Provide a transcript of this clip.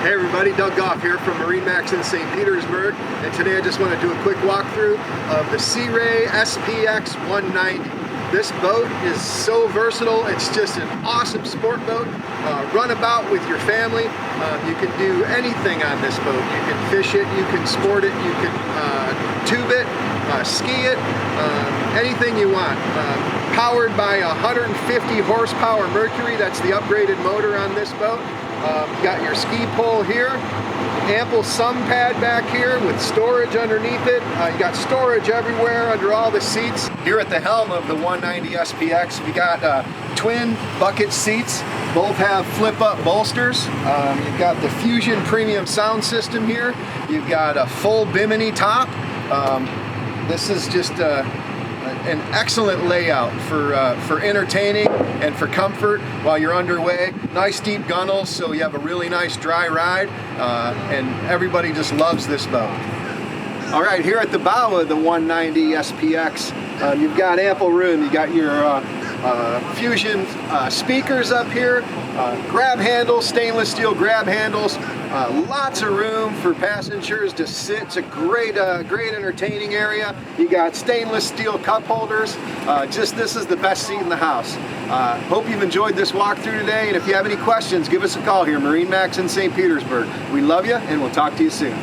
Hey everybody, Doug Goff here from MarineMax in St. Petersburg, and today I just want to do a quick walkthrough of the Ray SPX 190. This boat is so versatile. It's just an awesome sport boat. Run about with your family. You can do anything on this boat. You can fish it, you can sport it, you can tube it, ski it, anything you want. Powered by a 150 horsepower Mercury. That's the upgraded motor on this boat. You got your ski pole here, ample sun pad back here with storage underneath it. You got storage everywhere under all the seats. Here at the helm of the 190 SPX, we got twin bucket seats. Both have flip-up bolsters. You've got the Fusion premium sound system here. You've got a full bimini top. This is just an excellent layout for entertaining and for comfort while you're underway. Nice deep gunnels, so you have a really nice dry ride, and everybody just loves this boat. All right, here at the bow of the 190 SPX, you've got ample room. You got your Fusion speakers up here, grab handles, stainless steel grab handles. Lots of room for passengers to sit. It's a great entertaining area. You got stainless steel cup holders. This is the best seat in the house. Hope you've enjoyed this walkthrough today, and if you have any questions, give us a call here, MarineMax in St. Petersburg. We love you, and we'll talk to you soon.